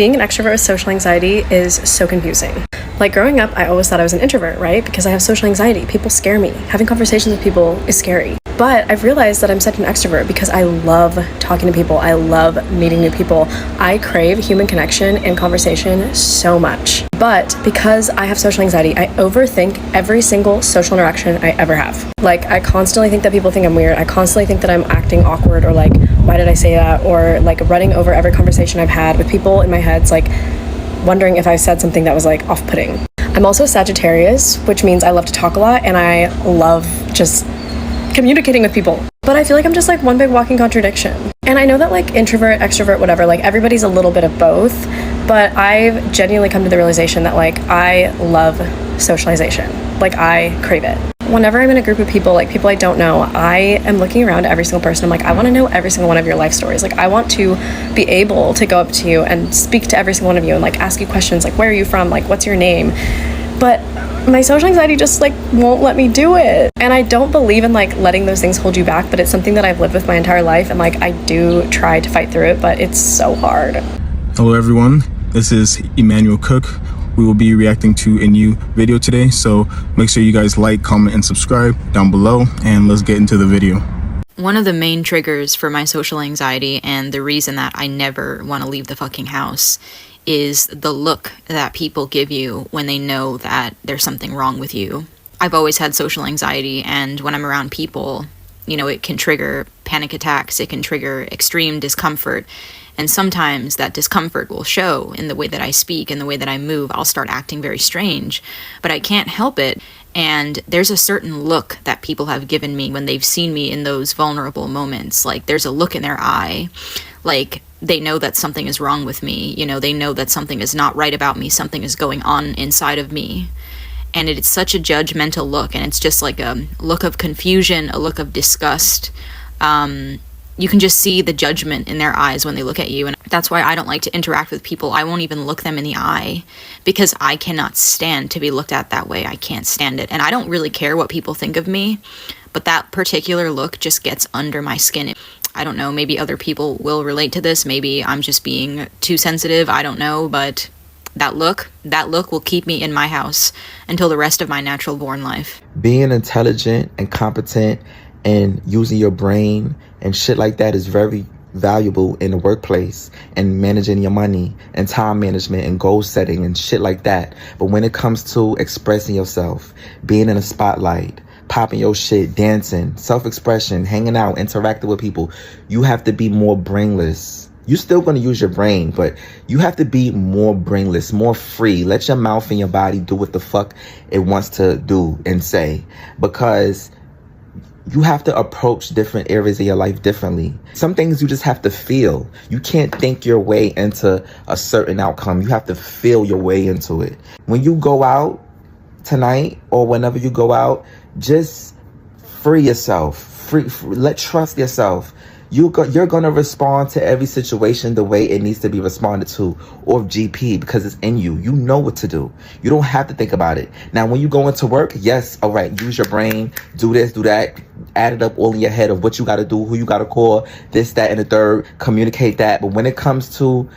Being an extrovert with social anxiety is so confusing. Like growing up, I always thought I was an introvert, right? Because I have social anxiety. People scare me. Having conversations with people is scary. But I've realized that I'm such an extrovert because I love talking to people. I love meeting new people. I crave human connection and conversation so much. But because I have social anxiety, I overthink every single social interaction I ever have. Like, I constantly think that people think I'm weird. I constantly think that I'm acting awkward, or like, why did I say that? Or like running over every conversation I've had with people in my head's like wondering if I said something that was like off-putting. I'm also Sagittarius, which means I love to talk a lot and I love just communicating with people. But I feel like I'm just like one big walking contradiction. And I know that like introvert, extrovert, whatever, like everybody's a little bit of both, but I've genuinely come to the realization that like I love socialization. Like I crave it. Whenever I'm in a group of people, like people I don't know, I am looking around at every single person. I'm like, I want to know every single one of your life stories. Like I want to be able to go up to you and speak to every single one of you and like ask you questions like, where are you from? Like, what's your name? But my social anxiety just like won't let me do it. And I don't believe in like letting those things hold you back, but it's something that I've lived with my entire life. And like I do try to fight through it, but it's so hard. Hello everyone, this is Emmanuel Cook. We will be reacting to a new video today, so make sure you guys like, comment, and subscribe down below, and let's get into the video. One of the main triggers for my social anxiety, and the reason that I never want to leave the fucking house, is the look that people give you when they know that there's something wrong with you. I've always had social anxiety, and when I'm around people, you know, it can trigger panic attacks, it can trigger extreme discomfort. And sometimes that discomfort will show in the way that I speak, in the way that I move. I'll start acting very strange, but I can't help it. And there's a certain look that people have given me when they've seen me in those vulnerable moments. Like there's a look in their eye, like they know that something is wrong with me. You know, they know that something is not right about me. Something is going on inside of me. And it's such a judgmental look. And it's just like a look of confusion, a look of disgust. You can just see the judgment in their eyes when they look at you. And that's why I don't like to interact with people. I won't even look them in the eye because I cannot stand to be looked at that way. I can't stand it. And I don't really care what people think of me, but that particular look just gets under my skin. I don't know, maybe other people will relate to this. Maybe I'm just being too sensitive. I don't know, but that look will keep me in my house until the rest of my natural born life. Being intelligent and competent and using your brain and shit like that is very valuable in the workplace, and managing your money and time management and goal setting and shit like that. But when it comes to expressing yourself, being in a spotlight, popping your shit, dancing, self-expression, hanging out, interacting with people, you have to be more brainless. You're still going to use your brain, but you have to be more brainless, more free. Let your mouth and your body do what the fuck it wants to do and say, because you have to approach different areas of your life differently. Some things you just have to feel. You can't think your way into a certain outcome. You have to feel your way into it. When you go out tonight or whenever you go out, just free yourself. Trust yourself. You're going to respond to every situation the way it needs to be responded to, or GP, because it's in you. You know what to do. You don't have to think about it. Now, when you go into work, yes, all right, use your brain, do this, do that, add it up all in your head of what you got to do, who you got to call, this, that, and the third, communicate that. But when it comes to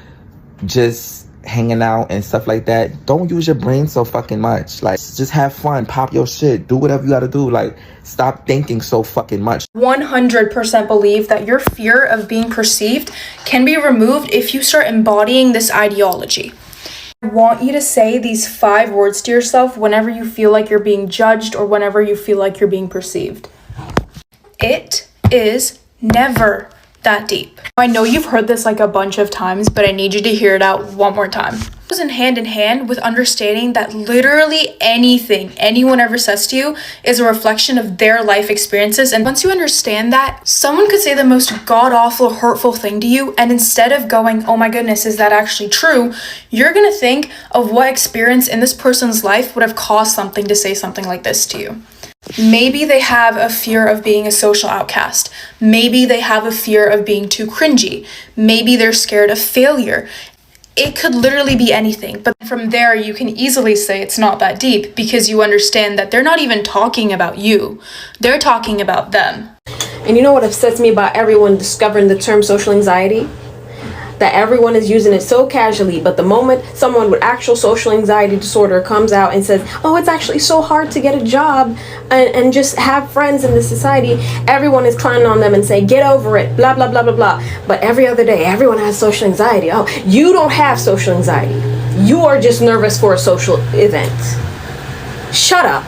just hanging out and stuff like that, don't use your brain so fucking much. Like, just have fun, pop your shit, do whatever you gotta do. Like, stop thinking so fucking much. 100% believe that your fear of being perceived can be removed if you start embodying this ideology. I want you to say these 5 words to yourself whenever you feel like you're being judged or whenever you feel like you're being perceived. It is never that deep. I know you've heard this like a bunch of times, but I need you to hear it out one more time. It goes in hand with understanding that literally anything anyone ever says to you is a reflection of their life experiences. And once you understand that, someone could say the most god-awful, hurtful thing to you, and instead of going, oh my goodness, is that actually true? You're gonna think of what experience in this person's life would have caused something to say something like this to you. Maybe they have a fear of being a social outcast. Maybe they have a fear of being too cringy. Maybe they're scared of failure. It could literally be anything. But from there, you can easily say it's not that deep because you understand that they're not even talking about you. They're talking about them. And you know what upsets me about everyone discovering the term social anxiety? that everyone is using it so casually, but the moment someone with actual social anxiety disorder comes out and says, oh, it's actually so hard to get a job and just have friends in this society, everyone is clowning on them and say, get over it, blah, blah, blah, blah, blah. But every other day, everyone has social anxiety. Oh, you don't have social anxiety. You are just nervous for a social event. Shut up.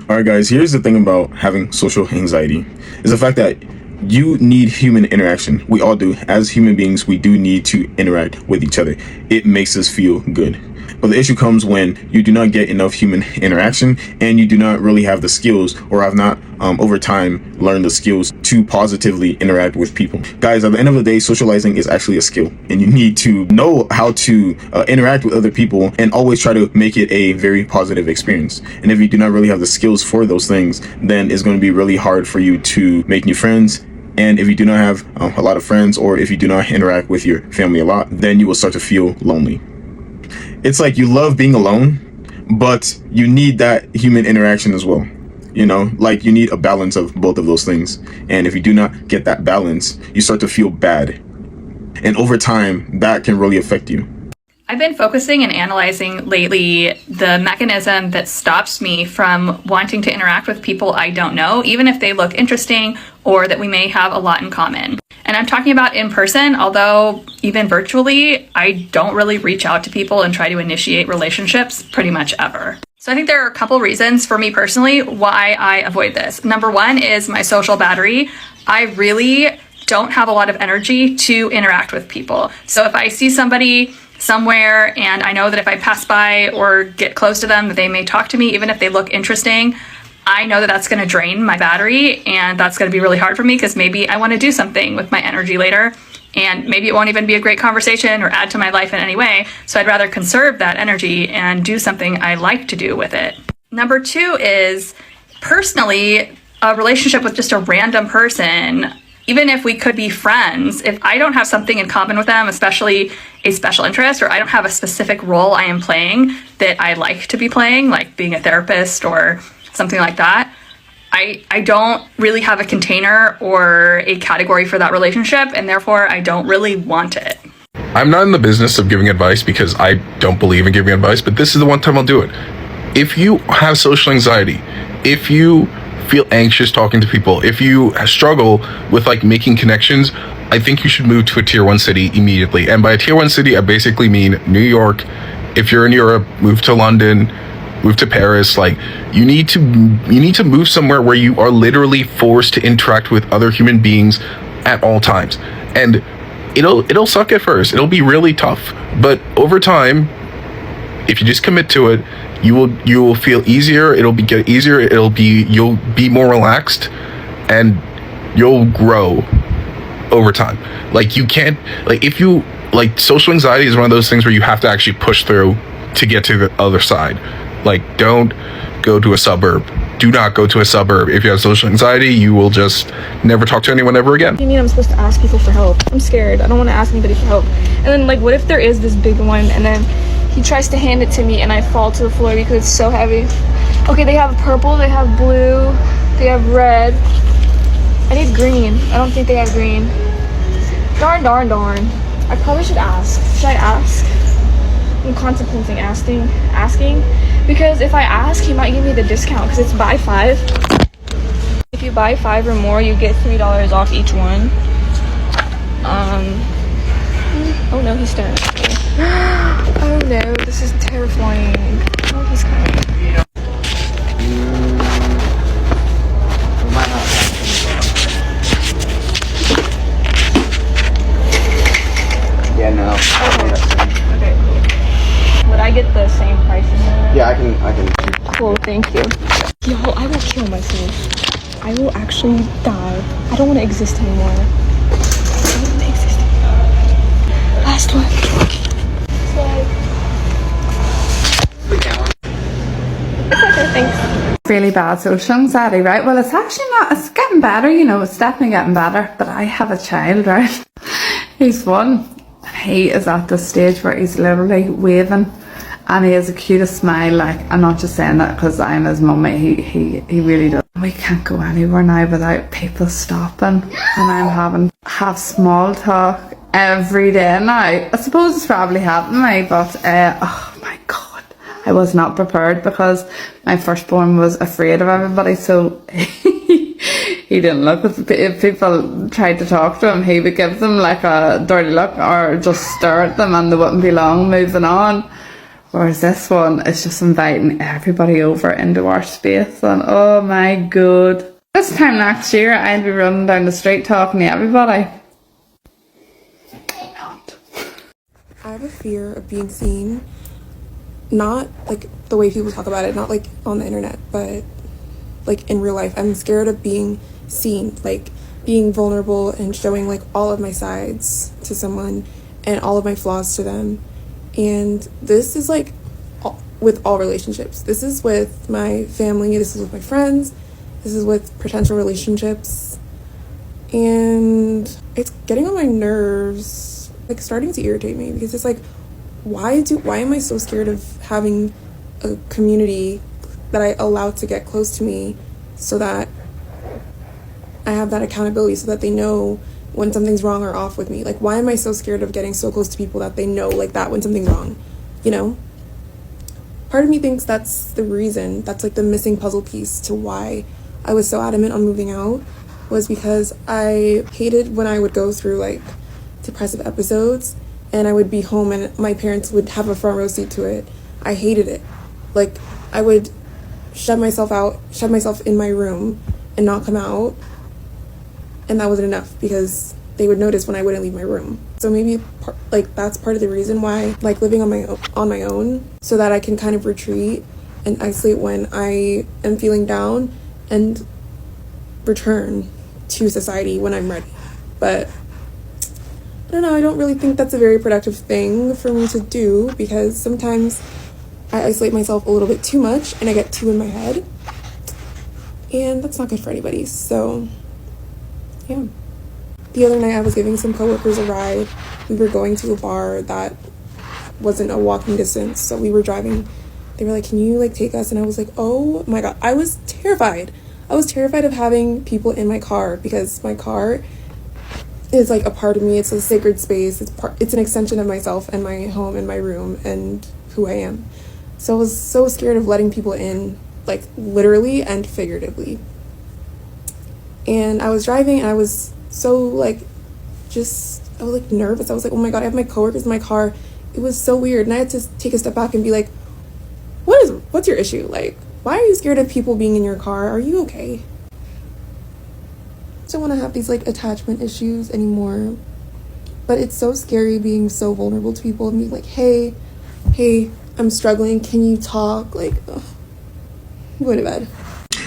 All right, guys, here's the thing about having social anxiety is the fact that you need human interaction. We all do. As human beings, we do need to interact with each other. It makes us feel good. But the issue comes when you do not get enough human interaction and you do not really have the skills, or have not over time learned the skills to positively interact with people. Guys, at the end of the day, socializing is actually a skill, and you need to know how to interact with other people and always try to make it a very positive experience. And if you do not really have the skills for those things, then it's going to be really hard for you to make new friends. And if you do not have a lot of friends, or if you do not interact with your family a lot, then you will start to feel lonely. It's like you love being alone, but you need that human interaction as well. You know, like you need a balance of both of those things. And if you do not get that balance, you start to feel bad. And over time, that can really affect you. I've been focusing and analyzing lately the mechanism that stops me from wanting to interact with people I don't know, even if they look interesting or that we may have a lot in common. And I'm talking about in person, although even virtually, I don't really reach out to people and try to initiate relationships pretty much ever. So I think there are a couple reasons for me personally why I avoid this. Number one is my social battery. I really don't have a lot of energy to interact with people. So if I see somebody somewhere and I know that if I pass by or get close to them that they may talk to me, even if they look interesting, I know that that's going to drain my battery, and that's going to be really hard for me because maybe I want to do something with my energy later, and maybe it won't even be a great conversation or add to my life in any way. So I'd rather conserve that energy and do something I like to do with it. Number two is personally a relationship with just a random person. Even if we could be friends, if I don't have something in common with them, especially a special interest, or I don't have a specific role I am playing that I like to be playing, like being a therapist or something like that, I don't really have a container or a category for that relationship, and therefore I don't really want it. I'm not in the business of giving advice because I don't believe in giving advice, but this is the one time I'll do it. If you have social anxiety, if you feel anxious talking to people, if you struggle with like making connections, I think you should move to a tier 1 city immediately. And by a tier 1 city, I basically mean New York. If you're in Europe, move to London, move to Paris. Like you need to move somewhere where you are literally forced to interact with other human beings at all times. And it'll suck at first. It'll be really tough, but over time, if you just commit to it, you will feel easier. It'll get easier. You'll be more relaxed, and you'll grow over time. Like you can't, like if you like, social anxiety is one of those things where you have to actually push through to get to the other side. Like don't go to a suburb. Do not go to a suburb. If you have social anxiety, you will just never talk to anyone ever again. What do you mean I'm supposed to ask people for help? I'm scared. I don't want to ask anybody for help. And then like, what if there is this big one and then he tries to hand it to me and I fall to the floor because it's so heavy? Okay, they have purple, they have blue, they have red. I need green. I don't think they have green. Darn. I probably should ask. Should I ask? I'm contemplating asking. Because if I ask, he might give me the discount because it's buy 5. If you buy 5 or more, you get $3 off each one. Oh no, he's staring at me. Oh no, this is terrifying. Oh, he's coming. Yeah, no. Okay, cool. Would I get the same price in there? Yeah, I can. Cool, thank you. Yo, I will kill myself. I will actually die. I don't want to exist anymore. I don't want to exist anymore. Last one. It's okay, thanks. Really bad social anxiety, right? Well, it's actually not, it's getting better, you know, it's definitely getting better. But I have a child, right? He's 1. He is at the stage where he's literally waving, and he has the cutest smile. Like, I'm not just saying that because I'm his mummy. He really does. We can't go anywhere now without people stopping, and I'm having small talk every day now. I suppose it's probably happened to me, but oh my god, I was not prepared because my firstborn was afraid of everybody, so he didn't look. If people tried to talk to him, he would give them like a dirty look or just stare at them, and they wouldn't be long moving on. Whereas this one is just inviting everybody over into our space, and oh my god. This time next year, I'll be running down the street talking to everybody. Not. I have a fear of being seen, not like the way people talk about it, not like on the internet, but like in real life. I'm scared of being seen, like being vulnerable and showing like all of my sides to someone and all of my flaws to them. And this is like with all relationships. This is with my family, this is with my friends, this is with potential relationships. And it's getting on my nerves, like starting to irritate me, because it's like, why am I so scared of having a community that I allow to get close to me, so that I have that accountability, so that they know when something's wrong or off with me? Like, why am I so scared of getting so close to people that they know like that when something's wrong, you know? Part of me thinks that's the reason, that's like the missing puzzle piece to why I was so adamant on moving out, was because I hated when I would go through like depressive episodes and I would be home and my parents would have a front row seat to it. I hated it. Like, I would shut myself in my room and not come out, and that wasn't enough because they would notice when I wouldn't leave my room. So maybe like that's part of the reason why, like, living on my own, so that I can kind of retreat and isolate when I am feeling down and return to society when I'm ready. But I don't know, I don't really think that's a very productive thing for me to do, because sometimes I isolate myself a little bit too much and I get too in my head, and that's not good for anybody. So yeah. The other night I was giving some coworkers a ride. We were going to a bar that wasn't a walking distance, so we were driving. They were like, can you like take us? And I was like, oh my god, I was terrified. I was terrified of having people in my car, because my car is like a part of me. It's a sacred space. It's an extension of myself and my home and my room and who I am. So I was so scared of letting people in, like literally and figuratively. And I was driving and I was so like, I was like nervous. I was like, oh my god, I have my coworkers in my car. It was so weird. And I had to take a step back and be like, what's your issue? Like, why are you scared of people being in your car? Are you okay? I don't want to have these like attachment issues anymore. But it's so scary being so vulnerable to people and being like, hey, I'm struggling. Can you talk? Like, ugh. Go to bed.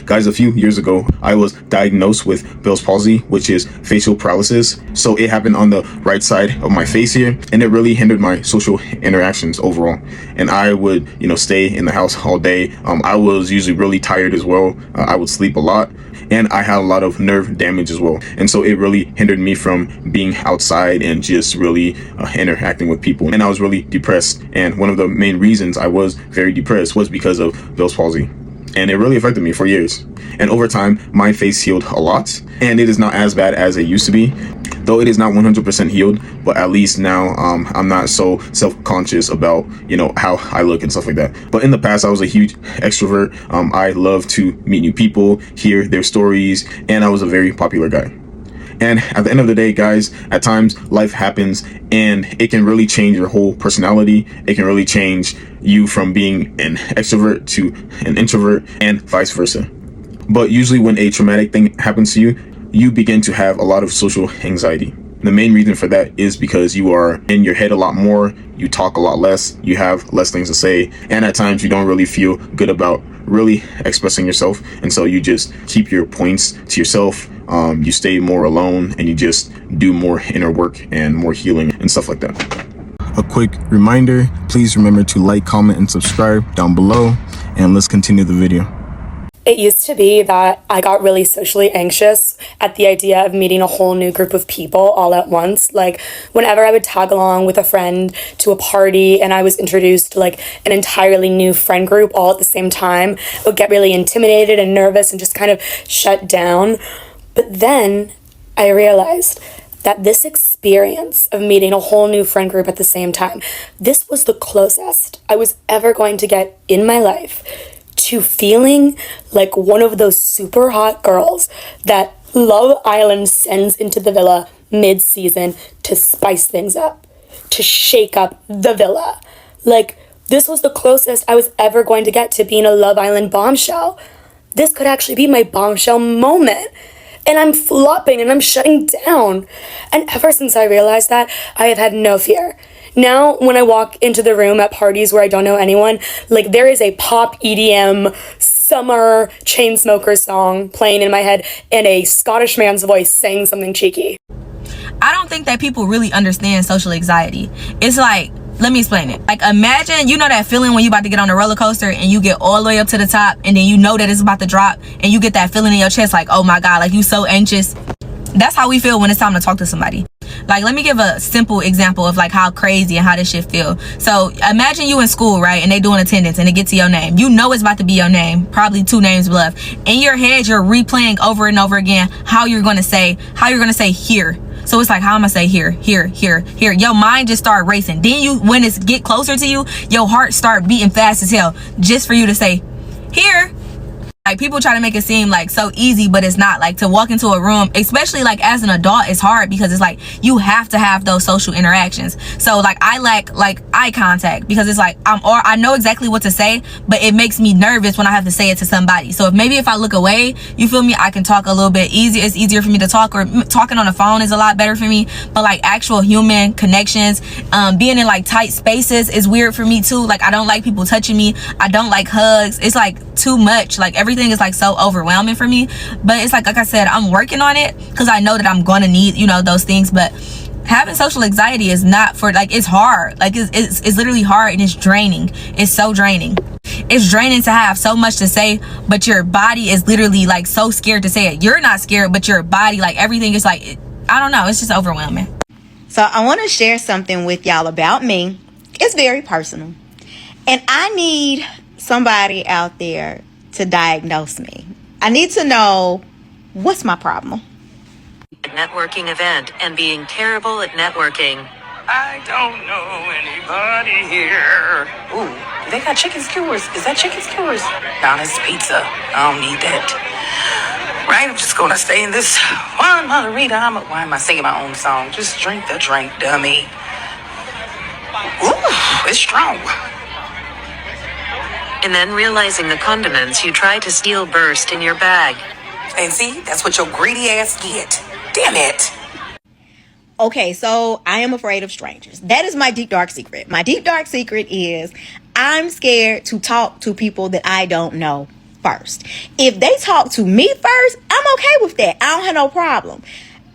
Guys, a few years ago, I was diagnosed with Bell's palsy, which is facial paralysis. So it happened on the right side of my face here, and it really hindered my social interactions overall. And I would, stay in the house all day. I was usually really tired as well. I would sleep a lot, and I had a lot of nerve damage as well. And so it really hindered me from being outside and just really interacting with people. And I was really depressed. And one of the main reasons I was very depressed was because of Bell's palsy. And it really affected me for years. And over time, my face healed a lot, and it is not as bad as it used to be, though it is not 100% healed. But at least now I'm not so self-conscious about how I look and stuff like that. But in the past, I was a huge extrovert. I love to meet new people, hear their stories, and I was a very popular guy. And at the end of the day, guys, at times life happens and it can really change your whole personality. It can really change you from being an extrovert to an introvert and vice versa. But usually when a traumatic thing happens to you, you begin to have a lot of social anxiety. The main reason for that is because you are in your head a lot more, you talk a lot less, you have less things to say, and at times you don't really feel good about really expressing yourself, and so you just keep your points to yourself. You stay more alone, and you just do more inner work and more healing and stuff like that. A quick reminder, please remember to like, comment, and subscribe down below, and let's continue the video. It used to be that I got really socially anxious at the idea of meeting a whole new group of people all at once. Like, whenever I would tag along with a friend to a party and I was introduced to like an entirely new friend group all at the same time, I would get really intimidated and nervous and just kind of shut down. But then I realized that this experience of meeting a whole new friend group at the same time, this was the closest I was ever going to get in my life to feeling like one of those super hot girls that Love Island sends into the villa mid-season to spice things up, to shake up the villa. Like, this was the closest I was ever going to get to being a Love Island bombshell. This could actually be my bombshell moment. And I'm flopping and I'm shutting down. And ever since I realized that, I have had no fear. Now, when I walk into the room at parties where I don't know anyone, like, there is a pop EDM summer Chainsmokers song playing in my head and a Scottish man's voice saying something cheeky. I don't think that people really understand social anxiety. It's like, let me explain it. Like, imagine, you know that feeling when you about to get on a roller coaster and you get all the way up to the top and then you know that it's about to drop and you get that feeling in your chest like, oh my God, like you so anxious. That's how we feel when it's time to talk to somebody. Like, let me give a simple example of like how crazy and how this shit feel. So imagine you in school, right? And they doing attendance and they get to your name. You know it's about to be your name, probably 2 names left. In your head, you're replaying over and over again how you're gonna say here. So it's like, how am I say here? Your mind just start racing. Then you, when it's get closer to you, your heart start beating fast as hell just for you to say here. Like, people try to make it seem like so easy, but it's not. Like, to walk into a room, especially like as an adult, it's hard because it's like you have to have those social interactions. So like, I lack like eye contact because it's like I know exactly what to say, but it makes me nervous when I have to say it to somebody. So if I look away, you feel me, I can talk a little bit easier. It's easier for me to talk, or talking on the phone is a lot better for me. But like actual human connections, being in like tight spaces is weird for me too. Like, I don't like people touching me. I don't like hugs. It's like too much. Like, everything is like so overwhelming for me. But it's like I said, I'm working on it because I know that I'm gonna need, you know, those things. But having social anxiety is not for, like, it's hard. Like, it's literally hard, and it's draining. It's so draining. It's draining to have so much to say, but your body is literally like so scared to say it. You're not scared, but your body, like, everything is like, I don't know, it's just overwhelming. So I want to share something with y'all about me. It's very personal, and I need somebody out there to diagnose me. I need to know what's my problem. Networking event and being terrible at networking. I don't know anybody here. Ooh, they got chicken skewers. Is that chicken skewers? No, that's pizza. I don't need that. Right, I'm just gonna stay in this one margarita. Why am I singing my own song? Just drink the drink, dummy. Ooh, it's strong. And then realizing the condiments you tried to steal burst in your bag. And see, that's what your greedy ass get. Damn it. Okay, so I am afraid of strangers. That is my deep dark secret. My deep dark secret is I'm scared to talk to people that I don't know first. If they talk to me first, I'm okay with that. I don't have no problem.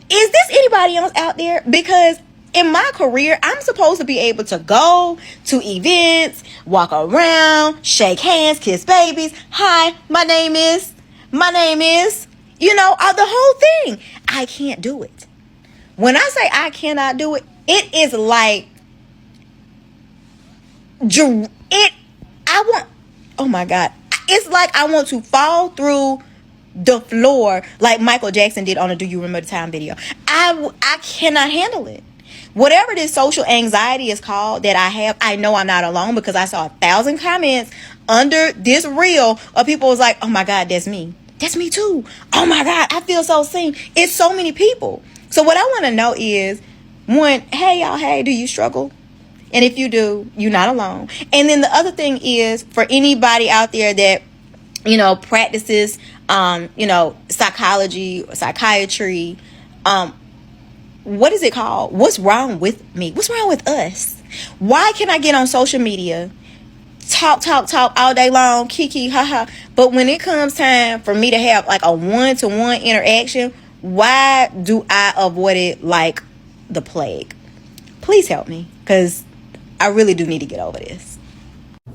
Is this anybody else out there? Because in my career, I'm supposed to be able to go to events, walk around, shake hands, kiss babies. Hi, my name is, you know, the whole thing. I can't do it. When I say I cannot do it, it is like, oh my God. It's like I want to fall through the floor like Michael Jackson did on a Do You Remember the Time video. I cannot handle it. Whatever this social anxiety is called that I have, I know I'm not alone because I saw 1,000 comments under this reel of people was like, oh my God, that's me. That's me too. Oh my God, I feel so seen. It's so many people. So what I want to know is, one, hey y'all, hey, do you struggle? And if you do, you're not alone. And then the other thing is, for anybody out there that, you know, practices, you know, psychology, psychiatry, what is it called? What's wrong with me? What's wrong with us? Why can I get on social media, talk all day long, kiki, haha, but when it comes time for me to have like a one-to-one interaction, why do I avoid it like the plague? Please help me, because I really do need to get over this.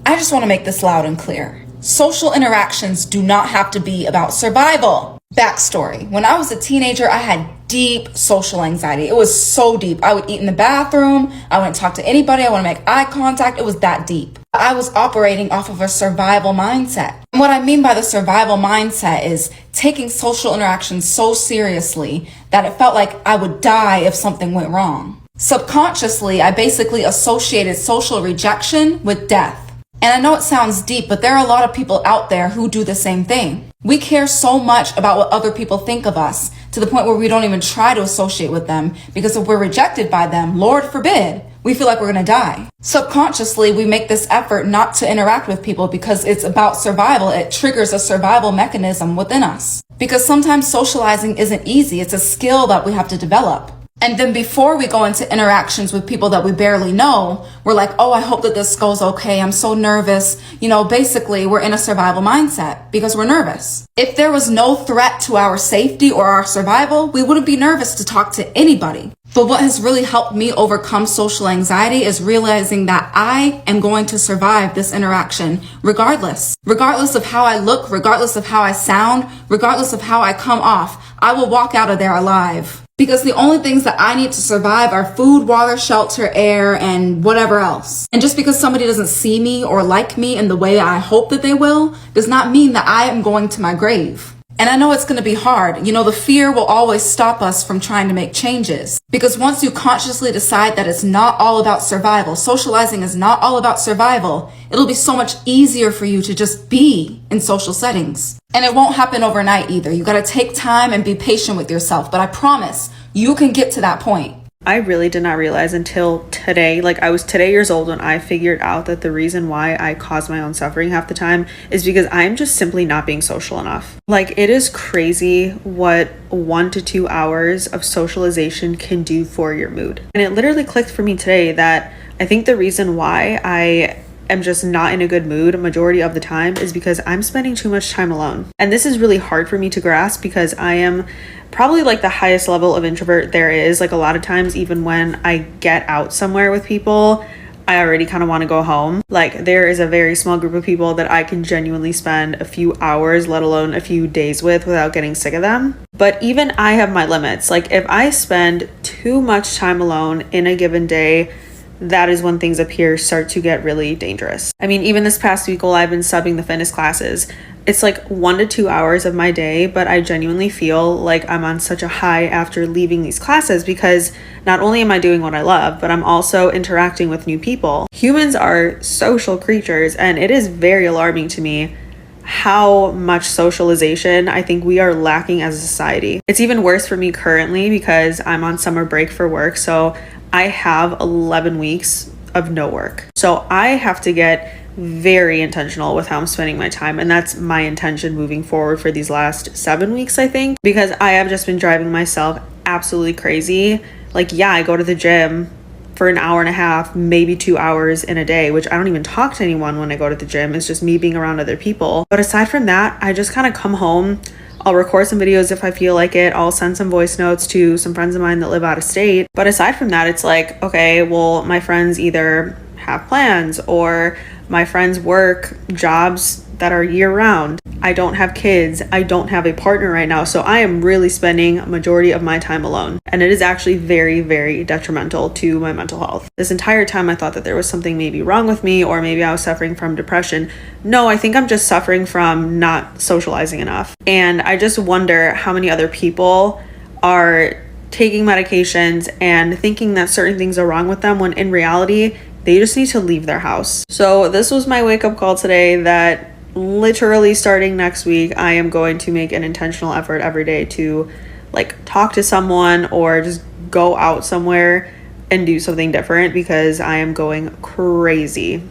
I just want to make this loud and clear. Social interactions do not have to be about survival. Backstory. When I was a teenager, I had deep social anxiety. It was so deep. I would eat in the bathroom. I wouldn't talk to anybody. I wouldn't make eye contact. It was that deep. I was operating off of a survival mindset. And what I mean by the survival mindset is taking social interactions so seriously that it felt like I would die if something went wrong. Subconsciously, I basically associated social rejection with death. And I know it sounds deep, but there are a lot of people out there who do the same thing. We care so much about what other people think of us to the point where we don't even try to associate with them, because if we're rejected by them, Lord forbid, we feel like we're going to die. Subconsciously, we make this effort not to interact with people because it's about survival. It triggers a survival mechanism within us. Because sometimes socializing isn't easy. It's a skill that we have to develop. And then before we go into interactions with people that we barely know, we're like, oh, I hope that this goes okay. I'm so nervous. You know, basically, we're in a survival mindset because we're nervous. If there was no threat to our safety or our survival, we wouldn't be nervous to talk to anybody. But what has really helped me overcome social anxiety is realizing that I am going to survive this interaction regardless. Regardless of how I look, regardless of how I sound, regardless of how I come off, I will walk out of there alive. Because the only things that I need to survive are food, water, shelter, air, and whatever else. And just because somebody doesn't see me or like me in the way I hope that they will, does not mean that I am going to my grave. And I know it's going to be hard. You know, the fear will always stop us from trying to make changes. Because once you consciously decide that it's not all about survival, socializing is not all about survival, it'll be so much easier for you to just be in social settings. And it won't happen overnight either. You got to take time and be patient with yourself. But I promise you can get to that point. I really did not realize until today, like I was today years old when I figured out that the reason why I cause my own suffering half the time is because I'm just simply not being social enough. Like, it is crazy what 1 to 2 hours of socialization can do for your mood. And it literally clicked for me today that I think the reason why I am just not in a good mood a majority of the time is because I'm spending too much time alone. And this is really hard for me to grasp because I am probably like the highest level of introvert there is. Like, a lot of times, even when I get out somewhere with people, I already kind of want to go home. Like, there is a very small group of people that I can genuinely spend a few hours, let alone a few days with without getting sick of them. But even I have my limits. Like, if I spend too much time alone in a given day, that is when things up here start to get really dangerous. I mean, even this past week while I've been subbing the fitness classes, it's like 1 to 2 hours of my day, but I genuinely feel like I'm on such a high after leaving these classes because not only am I doing what I love, but I'm also interacting with new people. Humans are social creatures, and it is very alarming to me how much socialization I think we are lacking as a society. It's even worse for me currently because I'm on summer break for work, so I have 11 weeks of no work. So I have to get very intentional with how I'm spending my time. And that's my intention moving forward for these last 7 weeks, I think, because I have just been driving myself absolutely crazy. Like, yeah, I go to the gym for an hour and a half, maybe 2 hours in a day, which I don't even talk to anyone when I go to the gym. It's just me being around other people. But aside from that, I just kind of come home. I'll record some videos if I feel like it. I'll send some voice notes to some friends of mine that live out of state. But aside from that, it's like, okay, well, my friends either have plans or my friends work jobs that are year round. I don't have kids. I don't have a partner right now. So I am really spending a majority of my time alone. And it is actually very, very detrimental to my mental health. This entire time I thought that there was something maybe wrong with me, or maybe I was suffering from depression. No, I think I'm just suffering from not socializing enough. And I just wonder how many other people are taking medications and thinking that certain things are wrong with them when in reality, they just need to leave their house. So this was my wake-up call today that literally starting next week, I am going to make an intentional effort every day to like talk to someone or just go out somewhere and do something different because I am going crazy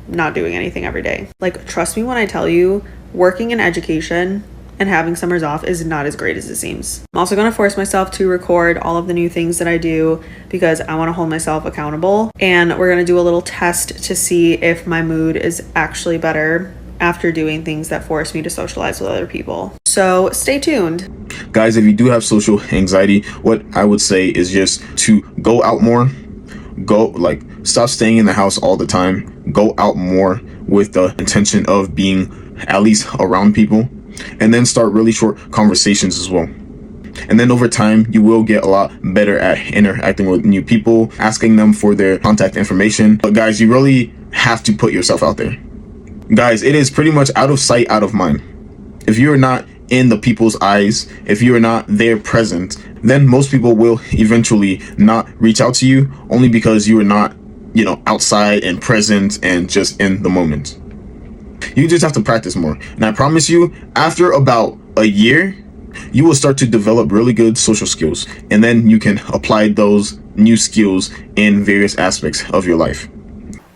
not doing anything every day. Like, trust me when I tell you, working in education and having summers off is not as great as it seems. I'm also going to force myself to record all of the new things that I do because I want to hold myself accountable. And we're going to do a little test to see if my mood is actually better after doing things that force me to socialize with other people. So stay tuned. Guys, if you do have social anxiety, what I would say is just to go out more. Stop staying in the house all the time. Go out more with the intention of being at least around people. And then start really short conversations as well. And then over time, you will get a lot better at interacting with new people, asking them for their contact information. But guys, you really have to put yourself out there. Guys, it is pretty much out of sight, out of mind. If you're not in the people's eyes, if you're not there present, then most people will eventually not reach out to you, only because you are not, outside and present and just in the moment. You just have to practice more. And I promise you, after about a year, you will start to develop really good social skills. And then you can apply those new skills in various aspects of your life.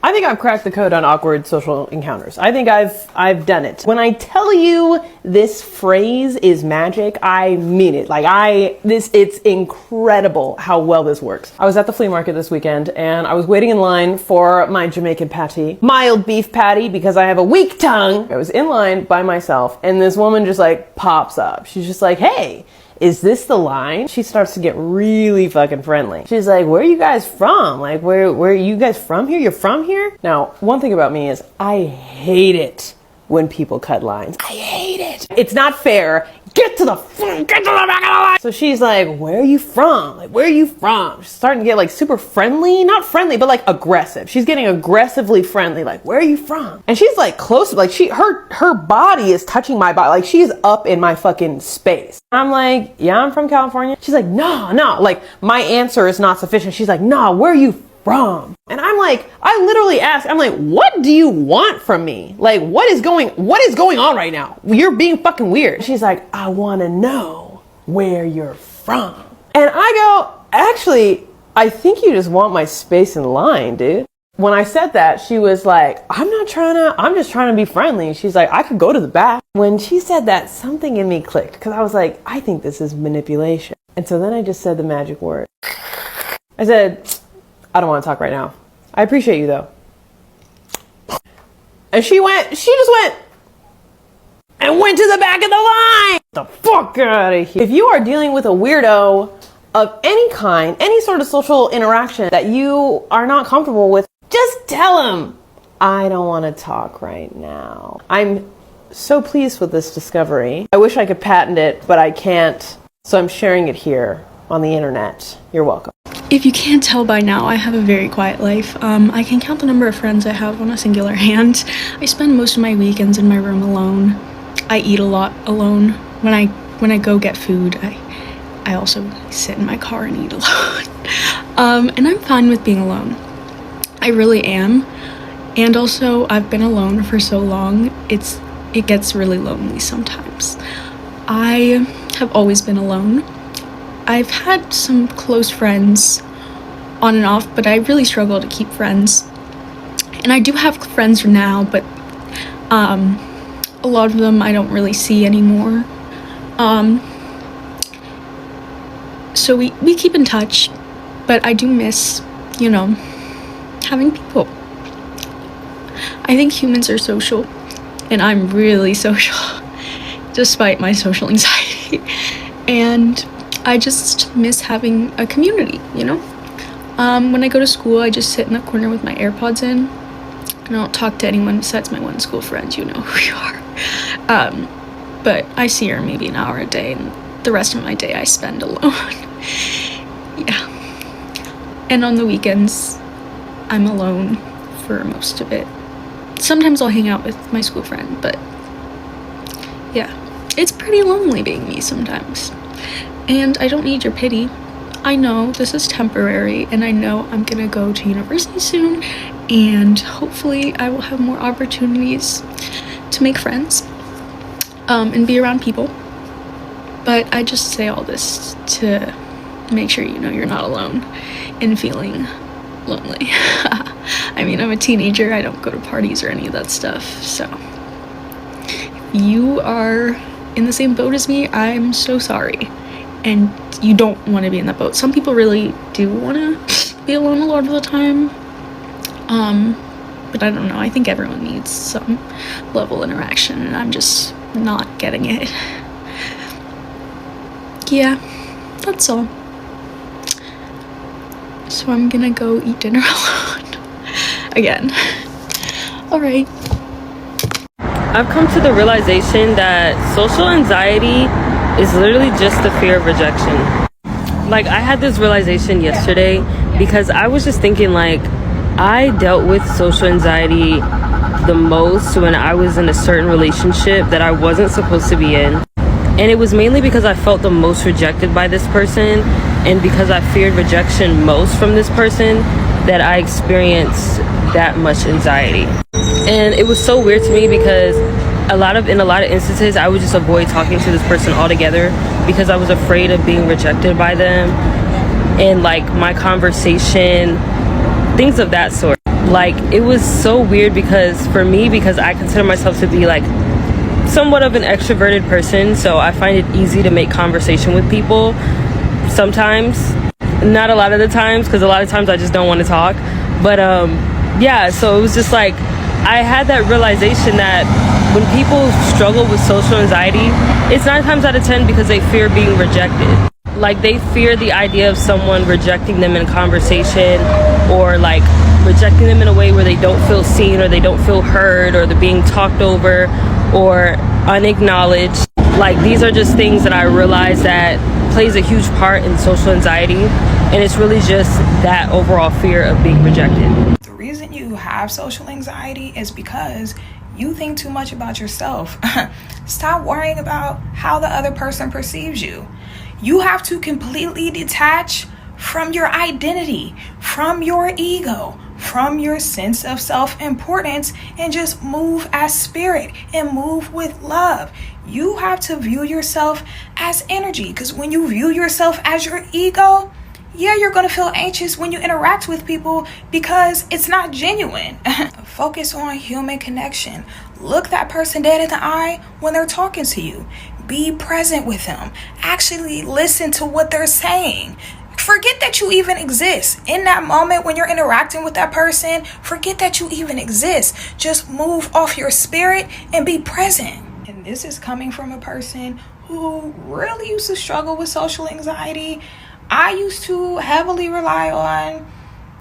I think I've cracked the code on awkward social encounters. I think I've done it. When I tell you this phrase is magic, I mean it. It's incredible how well this works. I was at the flea market this weekend and I was waiting in line for my Jamaican patty, mild beef patty, because I have a weak tongue. I was in line by myself and this woman just pops up. She's just like, "Hey, is this the line?" She starts to get really fucking friendly. She's like, "Where are you guys from? Where are you guys from here? You're from here?" Now, one thing about me is I hate it when people cut lines. I hate it. It's not fair. Get to the back of the line. So she's like, "Where are you from? Where are you from?" She's starting to get super friendly. Not friendly, but aggressive. She's getting aggressively friendly. Where are you from? And she's close. Her body is touching my body. She's up in my fucking space. I'm like, "Yeah, I'm from California." She's like, no. My answer is not sufficient. She's like, "No, where are you from?" And I'm like, I literally asked, I'm like, "What do you want from me? What is going on right now? You're being fucking weird." She's like, "I want to know where you're from." And I go, "Actually, I think you just want my space in line, dude." When I said that, she was like, I'm just trying to be friendly. She's like, "I could go to the back." When she said that, something in me clicked, because I was like, I think this is manipulation. And so then I just said the magic word. I said, "I don't want to talk right now. I appreciate you though." And she just went and went to the back of the line. Get the fuck out of here. If you are dealing with a weirdo of any kind, any sort of social interaction that you are not comfortable with, just tell him, "I don't want to talk right now." I'm so pleased with this discovery. I wish I could patent it, but I can't. So I'm sharing it here on the internet. You're welcome. If you can't tell by now, I have a very quiet life. I can count the number of friends I have on a singular hand. I spend most of my weekends in my room alone. I eat a lot alone. When I go get food, I also sit in my car and eat alone. And I'm fine with being alone. I really am. And also, I've been alone for so long, it gets really lonely sometimes. I have always been alone. I've had some close friends on and off, but I really struggle to keep friends. And I do have friends now, but a lot of them I don't really see anymore. So we keep in touch, but I do miss, having people. I think humans are social, and I'm really social, despite my social anxiety. And I just miss having a community, When I go to school, I just sit in the corner with my AirPods in. I don't talk to anyone besides my one school friend. You know who you are. But I see her maybe an hour a day, and the rest of my day I spend alone. Yeah. And on the weekends, I'm alone for most of it. Sometimes I'll hang out with my school friend, but yeah, it's pretty lonely being me sometimes. And I don't need your pity. I know this is temporary, and I know I'm gonna go to university soon, and hopefully I will have more opportunities to make friends and be around people. But I just say all this to make sure you know you're not alone in feeling lonely. I mean, I'm a teenager. I don't go to parties or any of that stuff. So if you are in the same boat as me, I'm so sorry. And you don't want to be in that boat. Some people really do want to be alone a lot of the time. But I don't know. I think everyone needs some level of interaction, and I'm just not getting it. Yeah, that's all. So I'm gonna go eat dinner alone. Again. Alright. I've come to the realization that social anxiety is literally just the fear of rejection. I had this realization yesterday because I was just thinking I dealt with social anxiety the most when I was in a certain relationship that I wasn't supposed to be in. And it was mainly because I felt the most rejected by this person, and because I feared rejection most from this person that I experienced that much anxiety. And it was so weird to me because in a lot of instances I would just avoid talking to this person altogether because I was afraid of being rejected by them, and like my conversation, things of that sort. Like, it was so weird because for me, because I consider myself to be like somewhat of an extroverted person, so I find it easy to make conversation with people sometimes, not a lot of the times, because a lot of times I just don't want to talk. But yeah, so it was just like I had that realization that when people struggle with social anxiety, it's 9 times out of 10 because they fear being rejected. Like, they fear the idea of someone rejecting them in conversation, or like rejecting them in a way where they don't feel seen, or they don't feel heard, or they're being talked over or unacknowledged. Like, these are just things that I realize that plays a huge part in social anxiety, and it's really just that overall fear of being rejected. The reason you have social anxiety is because you think too much about yourself. Stop worrying about how the other person perceives you. You have to completely detach from your identity, from your ego, from your sense of self-importance, and just move as spirit and move with love. You have to view yourself as energy, because when you view yourself as your ego, yeah, you're going to feel anxious when you interact with people because it's not genuine. Focus on human connection. Look that person dead in the eye when they're talking to you. Be present with them. Actually listen to what they're saying. Forget that you even exist. In that moment when you're interacting with that person, forget that you even exist. Just move off your spirit and be present. And this is coming from a person who really used to struggle with social anxiety. I used to heavily rely on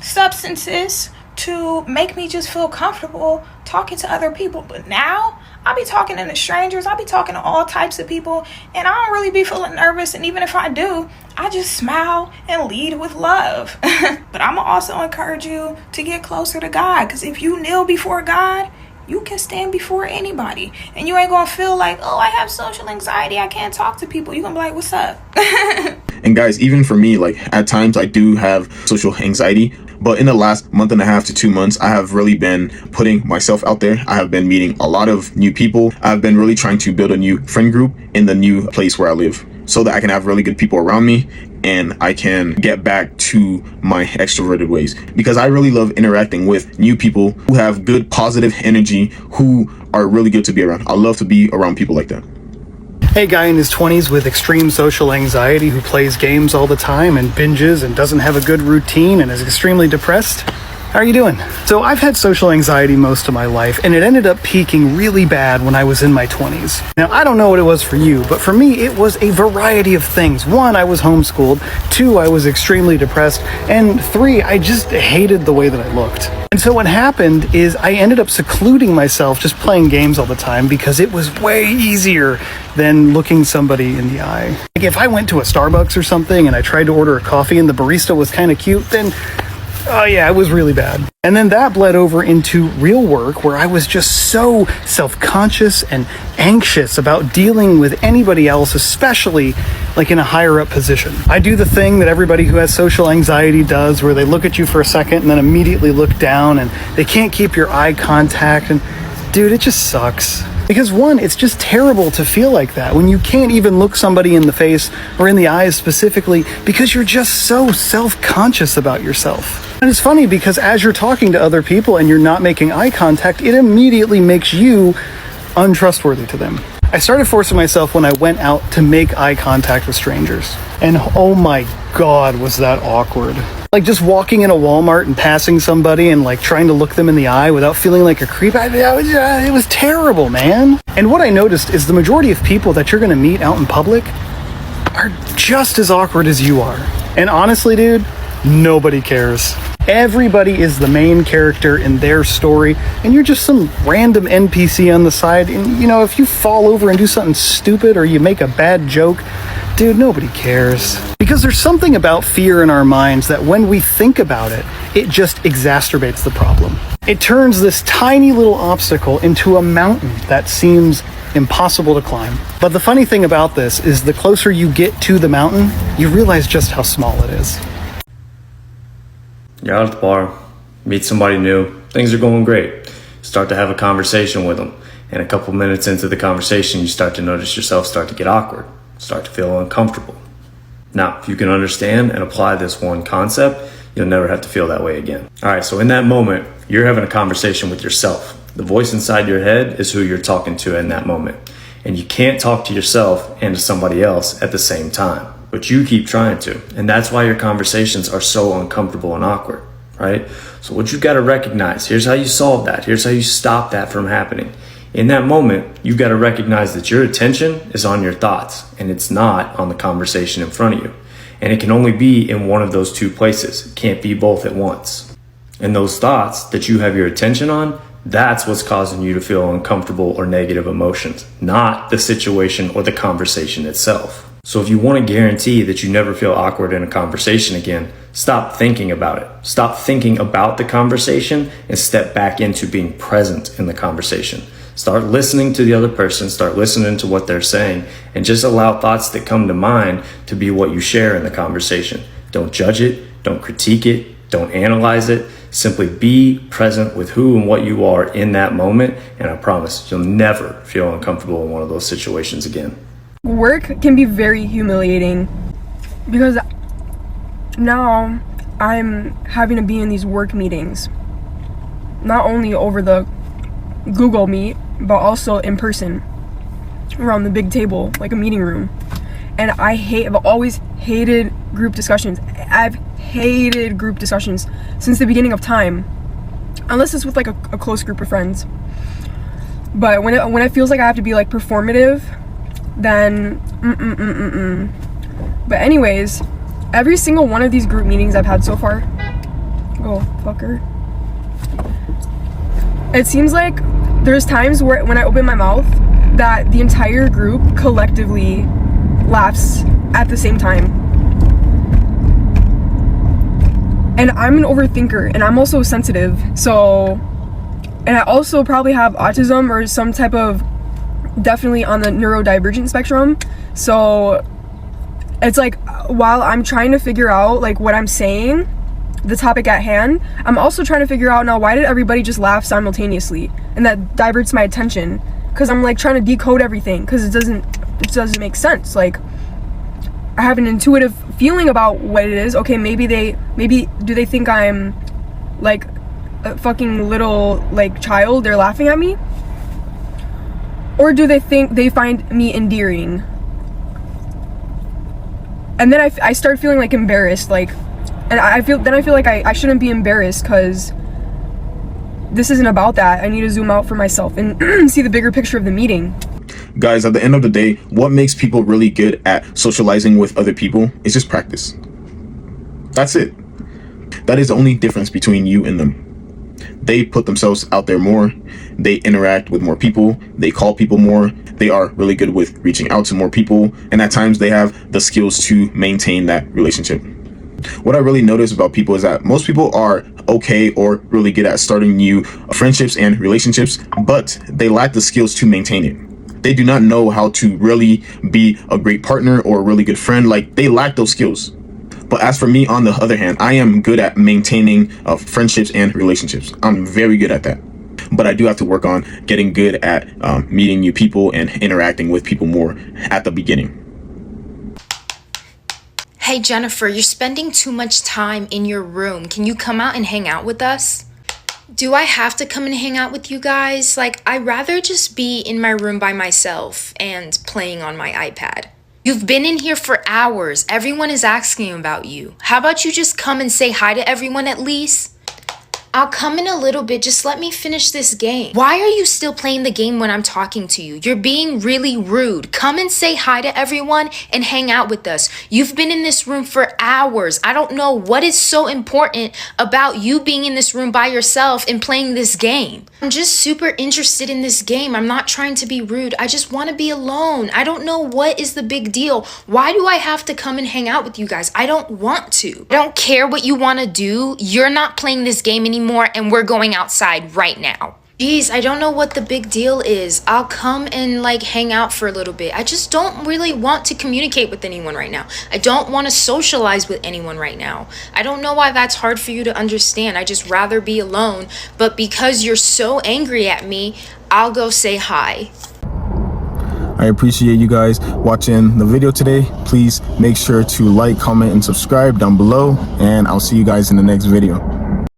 substances to make me just feel comfortable talking to other people. But now I be talking to strangers, I be talking to all types of people, and I don't really be feeling nervous. And even if I do, I just smile and lead with love. But I'm gonna also encourage you to get closer to God, because if you kneel before God, you can stand before anybody, and you ain't gonna feel like, oh, I have social anxiety, I can't talk to people. You're gonna be like, what's up? And guys, even for me, like at times I do have social anxiety, but in the last month and a half to 2 months, I have really been putting myself out there. I have been meeting a lot of new people. I've been really trying to build a new friend group in the new place where I live, so that I can have really good people around me and I can get back to my extroverted ways, because I really love interacting with new people who have good positive energy, who are really good to be around. I love to be around people like that. Hey, guy in his 20s with extreme social anxiety who plays games all the time and binges and doesn't have a good routine and is extremely depressed. How are you doing? So I've had social anxiety most of my life, and it ended up peaking really bad when I was in my 20s. Now, I don't know what it was for you, but for me, it was a variety of things. 1, I was homeschooled. 2, I was extremely depressed. And 3, I just hated the way that I looked. And so what happened is I ended up secluding myself, just playing games all the time, because it was way easier than looking somebody in the eye. Like, if I went to a Starbucks or something and I tried to order a coffee and the barista was kind of cute, then oh yeah, it was really bad. And then that bled over into real work, where I was just so self-conscious and anxious about dealing with anybody else, especially like in a higher up position. I do the thing that everybody who has social anxiety does, where they look at you for a second and then immediately look down, and they can't keep your eye contact. And dude, it just sucks. Because 1, it's just terrible to feel like that when you can't even look somebody in the face or in the eyes specifically, because you're just so self-conscious about yourself. And it's funny because as you're talking to other people and you're not making eye contact, it immediately makes you untrustworthy to them. I started forcing myself when I went out to make eye contact with strangers. And oh my God, was that awkward. Like, just walking in a Walmart and passing somebody and like trying to look them in the eye without feeling like a creep. It was terrible, man. And what I noticed is the majority of people that you're gonna meet out in public are just as awkward as you are. And honestly, dude, nobody cares. Everybody is the main character in their story, and you're just some random NPC on the side. And you know, if you fall over and do something stupid or you make a bad joke, dude, nobody cares. Because there's something about fear in our minds that when we think about it, it just exacerbates the problem. It turns this tiny little obstacle into a mountain that seems impossible to climb. But the funny thing about this is the closer you get to the mountain, you realize just how small it is. You're out at the bar, meet somebody new, things are going great. Start to have a conversation with them, and a couple minutes into the conversation, you start to notice yourself start to get awkward, start to feel uncomfortable. Now, if you can understand and apply this one concept, you'll never have to feel that way again. All right, so in that moment, you're having a conversation with yourself. The voice inside your head is who you're talking to in that moment. And you can't talk to yourself and to somebody else at the same time, but you keep trying to. And that's why your conversations are so uncomfortable and awkward, right? So what you've got to recognize, here's how you solve that. Here's how you stop that from happening. In that moment, you've got to recognize that your attention is on your thoughts and it's not on the conversation in front of you. And it can only be in one of those two places. It can't be both at once. And those thoughts that you have your attention on, that's what's causing you to feel uncomfortable or negative emotions, not the situation or the conversation itself. So if you want to guarantee that you never feel awkward in a conversation again, stop thinking about it. Stop thinking about the conversation and step back into being present in the conversation. Start listening to the other person, start listening to what they're saying, and just allow thoughts that come to mind to be what you share in the conversation. Don't judge it, don't critique it, don't analyze it. Simply be present with who and what you are in that moment, and I promise you'll never feel uncomfortable in one of those situations again. Work can be very humiliating because now I'm having to be in these work meetings, not only over the Google Meet, but also in person around the big table, like a meeting room. And I've always hated group discussions. I've hated group discussions since the beginning of time, unless it's with like a close group of friends. But when it feels like I have to be like performative, then But anyways, every single one of these group meetings I've had so far, oh fucker, it seems like there's times where when I open my mouth that the entire group collectively laughs at the same time. And I'm an overthinker, and I'm also sensitive, so, and I also probably have autism or some type of, definitely on the neurodivergent spectrum. So it's like, while I'm trying to figure out like what I'm saying, the topic at hand, I'm also trying to figure out now, why did everybody just laugh simultaneously? And that diverts my attention, because I'm like trying to decode everything, because it doesn't make sense. Like, I have an intuitive feeling about what it is. Okay, maybe do they think I'm like a fucking little like child, they're laughing at me? Or do they think they find me endearing? And then I start feeling like embarrassed, like, and I feel like I shouldn't be embarrassed, because this isn't about that. I need to zoom out for myself and see the bigger picture of the meeting. Guys, at the end of the day, what makes people really good at socializing with other people is just practice. That's it. That is the only difference between you and them. They put themselves out there more, they interact with more people, they call people more, they are really good with reaching out to more people, and at times they have the skills to maintain that relationship. What I really notice about people is that most people are okay or really good at starting new friendships and relationships, but they lack the skills to maintain it. They do not know how to really be a great partner or a really good friend. Like, they lack those skills. But as for me, on the other hand, I am good at maintaining friendships and relationships. I'm very good at that. But I do have to work on getting good at meeting new people and interacting with people more at the beginning. Hey Jennifer, you're spending too much time in your room. Can you come out and hang out with us? Do I have to come and hang out with you guys? Like, I'd rather just be in my room by myself and playing on my iPad. You've been in here for hours. Everyone is asking about you. How about you just come and say hi to everyone at least? I'll come in a little bit. Just let me finish this game. Why are you still playing the game when I'm talking to you? You're being really rude. Come and say hi to everyone and hang out with us. You've been in this room for hours. I don't know what is so important about you being in this room by yourself and playing this game. I'm just super interested in this game. I'm not trying to be rude. I just want to be alone. I don't know what is the big deal. Why do I have to come and hang out with you guys? I don't want to. I don't care what you want to do. You're not playing this game anymore and we're going outside right now. Jeez, I don't know what the big deal is. I'll come and like hang out for a little bit. I just don't really want to communicate with anyone right now. I don't want to socialize with anyone right now. I don't know why that's hard for you to understand. I just rather be alone. But because you're so angry at me, I'll go say hi. I appreciate you guys watching the video today. Please make sure to like, comment, and subscribe down below, and I'll see you guys in the next video.